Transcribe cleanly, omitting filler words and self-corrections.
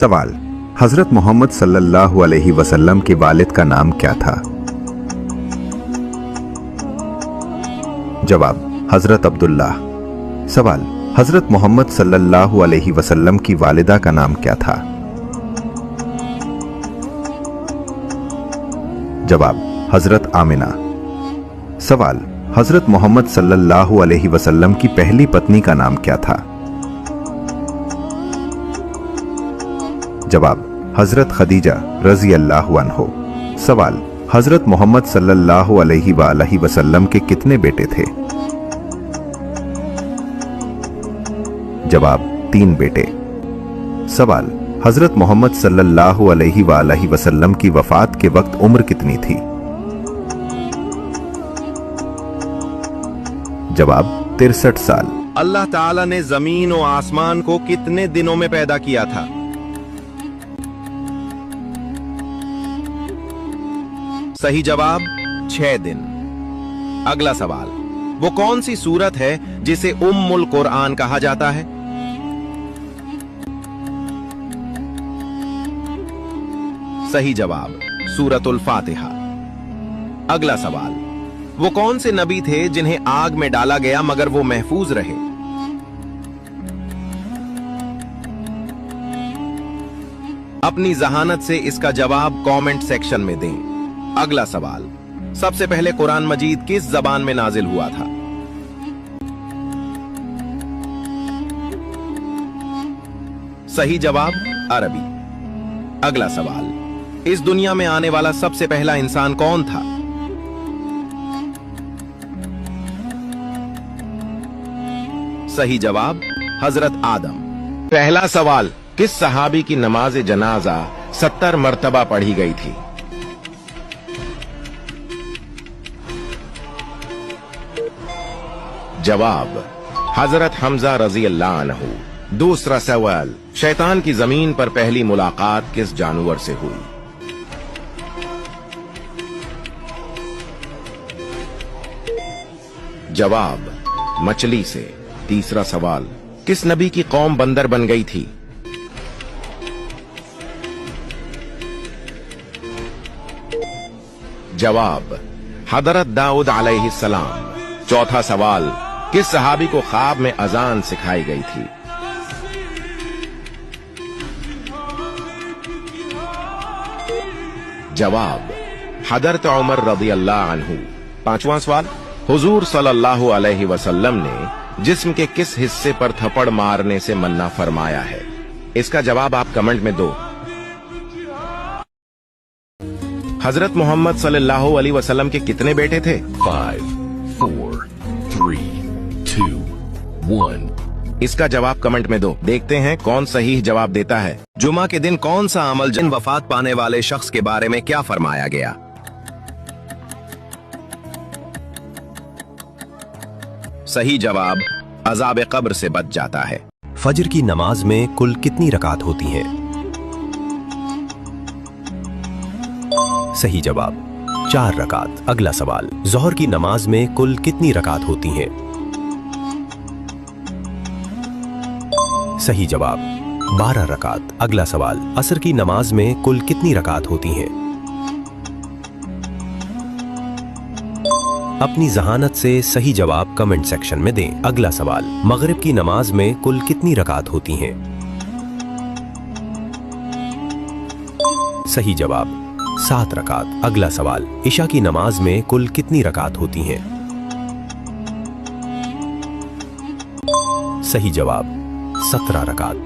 सवाल, हजरत मोहम्मद सल्लल्लाहु अलैहि वसल्लम के वालिद का नाम क्या था? जवाब, हजरत अब्दुल्ला। सवाल, हजरत मोहम्मद सल्लल्लाहु अलैहि वसल्लम की वालिदा का नाम क्या था? जवाब, हजरत आमिना। सवाल, हजरत मोहम्मद सल्लल्लाहु अलैहि वसल्लम की पहली पत्नी का नाम क्या था? जवाब, हजरत खदीजा रजी अल्लाहु अन्हो। सवाल, हजरत मोहम्मद सल्लल्लाहु अलैहि वसल्लम के कितने बेटे थे? जवाब, 3 बेटे। सवाल, हजरत मोहम्मद सल्लल्लाहु अलैहि वसल्लम की वफात के वक्त उम्र कितनी थी? जवाब, 63 साल। अल्लाह ताला ने जमीन और आसमान को कितने दिनों में पैदा किया था? सही जवाब, 6 दिन। अगला सवाल, वो कौन सी सूरत है जिसे उम्मुल कुरआन कहा जाता है? सही जवाब, सूरतुल फातिहा। अगला सवाल, वो कौन से नबी थे जिन्हें आग में डाला गया मगर वो महफूज रहे? अपनी जहानत से इसका जवाब कमेंट सेक्शन में दें। अगला सवाल, सबसे पहले कुरान मजीद किस जबान में नाजिल हुआ था? सही जवाब, अरबी। अगला सवाल, इस दुनिया में आने वाला सबसे पहला इंसान कौन था? सही जवाब, हजरत आदम। पहला सवाल, किस सहाबी की नमाज जनाजा 70 मरतबा पढ़ी गई थी? जवाब, हजरत हमजा रजी अल्लाह अन्हु। दूसरा सवाल, शैतान की जमीन पर पहली मुलाकात किस जानवर से हुई? जवाब, मछली से। तीसरा सवाल, किस नबी की कौम बंदर बन गई थी? जवाब, हजरत दाऊद अलैहिस्सलाम। चौथा सवाल, किस सहाबी को ख्वाब में अजान सिखाई गई थी? जवाब, हजरत उमर रज़ी अल्लाह अन्हु। पांचवा सवाल, हुजूर सल्लल्लाहु अलैहि वसल्लम ने जिस्म के किस हिस्से पर थप्पड़ मारने से मन्ना फरमाया है? इसका जवाब आप कमेंट में दो। हजरत मोहम्मद सल्लल्लाहु अलैहि वसल्लम के कितने बेटे थे? 5, 4, 3, 2, 1। इसका जवाब कमेंट में दो। देखते हैं कौन सही जवाब देता है। जुमा के दिन कौन सा अमल जिन वफात पाने वाले शख्स के बारे में क्या फरमाया गया? सही जवाब, अजाब कब्र से बच जाता है। फजर की नमाज में कुल कितनी रकात होती हैं? सही जवाब, 4 रकात। अगला सवाल, जोहर की नमाज में कुल कितनी रकात होती हैं? सही जवाब, 12 रकात। अगला सवाल, असर की नमाज में कुल कितनी रकात होती हैं? अपनी जहानत से सही जवाब कमेंट सेक्शन में दें। अगला सवाल, मगरिब की नमाज में कुल कितनी रकात होती हैं? सही जवाब, 7 रकात। अगला सवाल, इशा की नमाज में कुल कितनी रकात होती हैं? सही जवाब, 17 रकात।